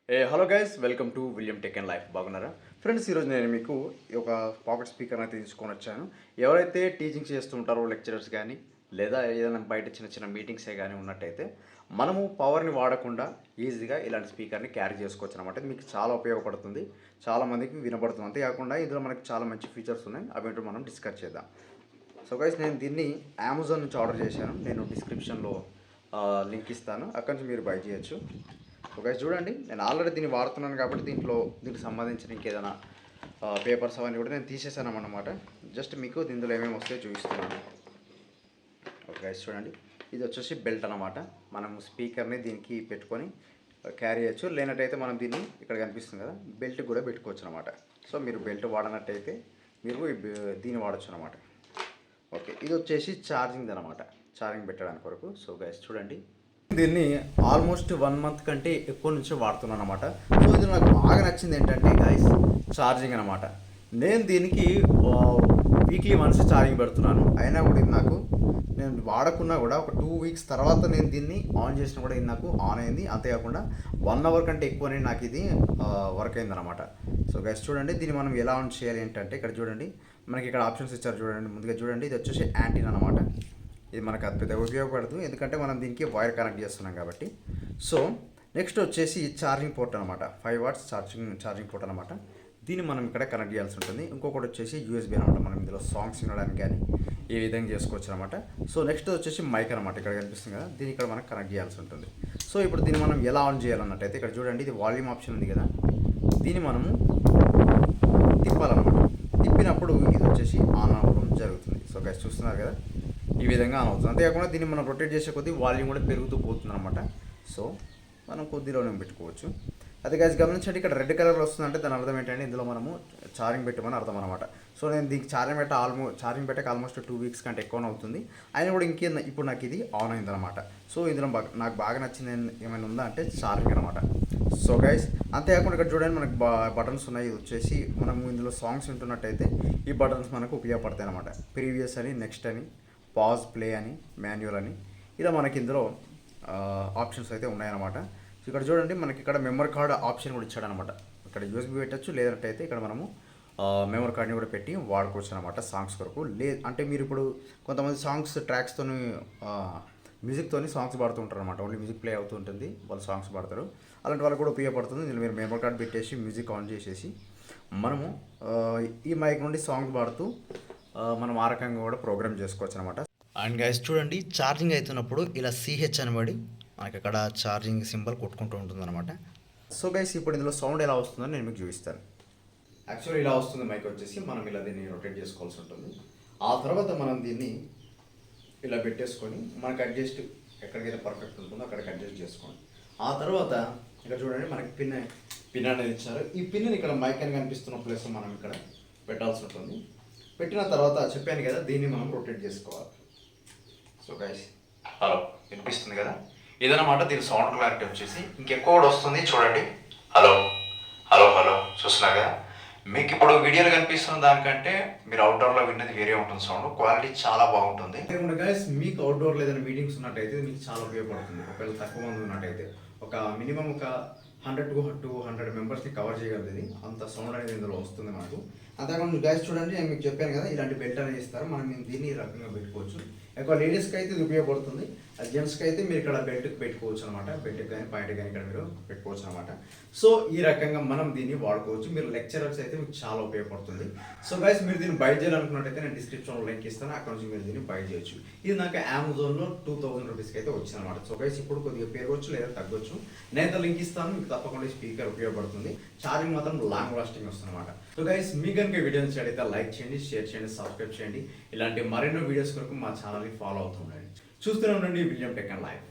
Hello guys, welcome to William tech and life. బాగున్నారా friends? ఈరోజు నేను మీకు ఒక పాకెట్ స్పీకర్ అయితే తీసుకొని వచ్చాను. ఎవరైతే టీచింగ్ చేస్తుంటారో లెక్చరర్స్ కానీ లేదా ఏదైనా బయట చిన్న చిన్న మీటింగ్సే కానీ ఉన్నట్టయితే మనము పవర్ని వాడకుండా ఈజీగా ఇలాంటి స్పీకర్ని క్యారీ చేసుకోవచ్చు అనమాట. ఇది మీకు చాలా ఉపయోగపడుతుంది, చాలామందికి వినబడుతుంది. అంతేకాకుండా ఇందులో మనకి చాలా మంచి ఫీచర్స్ ఉన్నాయి, అవేంటో మనం డిస్కస్ చేద్దాం. సో గైస్, నేను దీన్ని అమెజాన్ నుంచి ఆర్డర్ చేశాను. నేను డిస్క్రిప్షన్లో లింక్ ఇస్తాను, అక్కడి నుంచి మీరు బై చేయొచ్చు. ఓకే చూడండి, నేను ఆల్రెడీ దీన్ని వాడుతున్నాను కాబట్టి దీనికి సంబంధించిన ఇంకేదైనా పేపర్స్ అవన్నీ కూడా నేను తీసేసాను అన్నమాట. జస్ట్ మీకు దీనిలో ఏమేమి వస్తాయో చూపిస్తున్నాను. ఓకే చూడండి, ఇది వచ్చేసి బెల్ట్ అనమాట. మనం స్పీకర్ని దీనికి పెట్టుకొని క్యారీ చేయొచ్చు. లేనట్టయితే మనం దీన్ని ఇక్కడ కనిపిస్తుంది కదా, బెల్ట్ కూడా పెట్టుకోవచ్చు అనమాట. సో మీరు బెల్ట్ వాడినట్టయితే మీరు దీన్ని వాడచ్చు అనమాట. ఓకే, ఇది వచ్చేసి ఛార్జింగ్ అనమాట, ఛార్జింగ్ పెట్టడానికి వరకు. సో గైస్ చూడండి, దీన్ని ఆల్మోస్ట్ 1 మంత్ కంటే ఎక్కువ నుంచి వాడుతున్నాను అనమాట. సో ఇది నాకు బాగా నచ్చింది ఏంటంటే గైస్, ఛార్జింగ్ అనమాట. నేను దీనికి వీక్లీ వన్స్ ఛార్జింగ్ పెడుతున్నాను. అయినా కూడా ఇది నాకు, నేను వాడకున్నా కూడా ఒక 2 వీక్స్ తర్వాత నేను దీన్ని ఆన్ చేసినా కూడా ఇది నాకు ఆన్ అయింది. అంతేకాకుండా 1 అవర్ కంటే ఎక్కువనే నాకు ఇది వర్క్ అయిందనమాట. సో గైస్ చూడండి, దీన్ని మనం ఎలా ఆన్ చేయాలి ఏంటంటే ఇక్కడ చూడండి, మనకి ఇక్కడ ఆప్షన్స్ ఇచ్చారు చూడండి. ముందుగా చూడండి, ఇది వచ్చేసి యాంటీనా అనమాట. ఇది మనకు అది పెద్ద ఉపయోగపడదు, ఎందుకంటే మనం దీనికి వైర్ కనెక్ట్ చేస్తున్నాం కాబట్టి. సో నెక్స్ట్ వచ్చేసి ఛార్జింగ్ పోర్ట్ అనమాట, 5 వాట్స్ ఛార్జింగ్ పోర్ట్ అనమాట. దీన్ని మనం ఇక్కడ కనెక్ట్ చేయాల్సి ఉంటుంది. ఇంకొకటి వచ్చేసి యూఎస్బీ అనమాట, మనం ఇందులో సాంగ్స్ వినడానికి కానీ ఈ విధంగా చేసుకోవచ్చు అనమాట. సో నెక్స్ట్ వచ్చేసి మైక్ అనమాట, ఇక్కడ కనిపిస్తుంది కదా, దీన్ని ఇక్కడ మనం కనెక్ట్ చేయాల్సి ఉంటుంది. సో ఇప్పుడు దీన్ని మనం ఎలా ఆన్ చేయాలన్నట్టయితే ఇక్కడ చూడండి, ఇది వాల్యూమ్ ఆప్షన్ ఉంది కదా, దీన్ని మనము తిప్పాలన్నమాట. తిప్పినప్పుడు ఇది వచ్చేసి ఆన్ అవ్వడం జరుగుతుంది. సో గైస్ చూస్తున్నారు కదా, ఈ విధంగా ఆన్ అవుతుంది. అంతేకాకుండా దీన్ని మనం రొటేట్ చేసే కొద్దీ వాల్యూమ్ కూడా పెరుగుతూ పోతుంది అనమాట. సో మనం కొద్దిలోనే పెట్టుకోవచ్చు. అది గైస్ గమనించండి, ఇక్కడ రెడ్ కలర్ వస్తుందంటే దాని అర్థం ఏంటంటే ఇందులో మనము ఛార్జింగ్ పెట్టమని అర్థం అనమాట. సో నేను దీనికి ఛార్జింగ్ పెట్టక ఆల్మోస్ట్ 2 వీక్స్ కంటే ఎక్కువ అవుతుంది. అయినా కూడా ఇప్పుడు నాకు ఇది ఆన్ అయిందనమాట. సో ఇందులో నాకు బాగా నచ్చింది ఏమైనా ఉందా అంటే ఛార్జింగ్ అనమాట. సో గైస్ అంతేకాకుండా ఇక్కడ చూడండి, మనకు బటన్స్ ఉన్నాయి. ఇది వచ్చేసి మనము ఇందులో సాంగ్స్ వింటున్నట్టయితే ఈ బటన్స్ మనకు ఉపయోగపడతాయి అనమాట. ప్రీవియస్ అని, నెక్స్ట్ అని, పాజ్, ప్లే అని, మాన్యువల్ అని, ఇలా మనకి ఇందులో ఆప్షన్స్ అయితే ఉన్నాయన్నమాట. సో ఇక్కడ చూడండి, మనకి ఇక్కడ మెమరీ కార్డ్ ఆప్షన్ కూడా ఇచ్చాడనమాట. ఇక్కడ యూఎస్బీ పెట్టచ్చు, లేదంటే ఇక్కడ మనము మెమరీ కార్డ్ని కూడా పెట్టి వాడుకోవచ్చు అనమాట సాంగ్స్ కొరకు. అంటే మీరు ఇప్పుడు కొంతమంది సాంగ్స్ ట్రాక్స్తో మ్యూజిక్తోని సాంగ్స్ పాడుతూ ఉంటారు అనమాట. ఓన్లీ మ్యూజిక్ ప్లే అవుతూ ఉంటుంది, వాళ్ళు సాంగ్స్ పాడతారు. అలాంటి వాళ్ళకి కూడా ఉపయోగపడుతుంది. దీనిలో మీరు మెమరీ కార్డ్ పెట్టేసి మ్యూజిక్ ఆన్ చేసేసి మనము ఈ మైక్ నుండి సాంగ్స్ పాడుతూ మనం ఆ రకంగా కూడా ప్రోగ్రామ్ చేసుకోవచ్చు అనమాట. అండ్ గైస్ చూడండి, ఛార్జింగ్ అవుతున్నప్పుడు ఇలా సిహెచ్ అనబడి మనకి అక్కడ ఛార్జింగ్ సింబల్ కొట్టుకుంటూ ఉంటుంది అనమాట. సో గైస్ ఇప్పుడు ఇందులో సౌండ్ ఎలా వస్తుందో నేను మీకు చూపిస్తాను. యాక్చువల్లీ ఇలా వస్తుంది మైక్ వచ్చేసి, మనం ఇలా దీన్ని రొటేట్ చేసుకోవాల్సి ఉంటుంది. ఆ తర్వాత మనం దీన్ని ఇలా పెట్టేసుకొని మనకి అడ్జస్ట్ ఎక్కడికైతే పర్ఫెక్ట్ ఉంటుందో అక్కడికి అడ్జస్ట్ చేసుకోండి. ఆ తర్వాత ఇక్కడ చూడండి, మనకి పిన్ అనేది ఇచ్చారు. ఈ పిన్ని ఇక్కడ మైక్ అని కనిపిస్తున్న ప్లేస్ మనం ఇక్కడ పెట్టాల్సి ఉంటుంది. పెట్టిన తర్వాత చెప్పాను కదా, దీన్ని మనం రొటేట్ చేసుకోవాలి. సో గైస్ హలో, వినిపిస్తుంది కదా, ఇదన్నమాట దీని సౌండ్ క్లారిటీ వచ్చేసి. ఇంకెక్కువ కూడా వస్తుంది చూడండి. హలో హలో హలో చూస్తున్నారు కదా, మీకు ఇప్పుడు వీడియోలో కనిపిస్తున్న దానికంటే మీరు అవుట్డోర్లో విన్నది వేరే ఉంటుంది. సౌండ్ క్వాలిటీ చాలా బాగుంటుంది. గైస్ మీకు అవుట్డోర్లో ఏదైనా మీటింగ్స్ ఉన్నట్టయితే మీకు చాలా ఉపయోగపడుతుంది. ఒకవేళ తక్కువ మంది ఉన్నట్టయితే ఒక మినిమం ఒక 100 to 200 మెంబర్స్ని కవర్ చేయగలదు. అంత సౌండ్ అనేది ఇందులో వస్తుంది మనకు. అంతేకాకుండా గైస్ చూడండి, నేను మీకు చెప్పాను కదా, ఇలాంటి బెల్ట్ అనేది ఇస్తారు. మనం దీన్ని ఈ రకంగా పెట్టుకోవచ్చు. ఎక్కువ లేడీస్కి అయితే ఇది ఉపయోగపడుతుంది. అది జెంట్స్కి అయితే మీరు ఇక్కడ బెల్ట్కి పెట్టుకోవచ్చు అనమాట. బెల్ట్కి కానీ పాయింట్ కానీ ఇక్కడ మీరు పెట్టుకోవచ్చు అనమాట. సో ఈ రకంగా మనం దీన్ని వాడుకోవచ్చు. మీరు లెక్చరర్స్ అయితే మీకు చాలా ఉపయోగపడుతుంది. సో గైస్ మీరు దీన్ని బై చేయాలనుకున్నట్టయితే నేను డిస్క్రిప్షన్లో లింక్ ఇస్తాను, అక్కడ నుంచి మీరు దీన్ని బై చేయొచ్చు. ఇది నాకు అమెజాన్లో 2000 రూపీస్కి అయితే వచ్చింది అనమాట. సో గైస్ ఇప్పుడు కొద్దిగా పెరగవచ్చు లేదా తగ్గొచ్చు. నేను లింక్ ఇస్తాను, మీకు తప్పకుండా స్పీకర్ ఉపయోగపడుతుంది. ఛార్జింగ్ మాత్రం లాంగ్ లాస్టింగ్ వస్తుంది అనమాట. సో గైస్ మీ కనుక వీడియో నచ్చినట్లయితే లైక్ చేయండి, షేర్ చేయండి, సబ్స్క్రైబ్ చేయండి. ఇలాంటి మరెన్నో వీడియోస్ కొరకు మా ఛానల్ని ఫాలో అవుతూ ఉండండి. చూస్తూనే ఉండండి విలియం టెక్ అండ్ లైఫ్.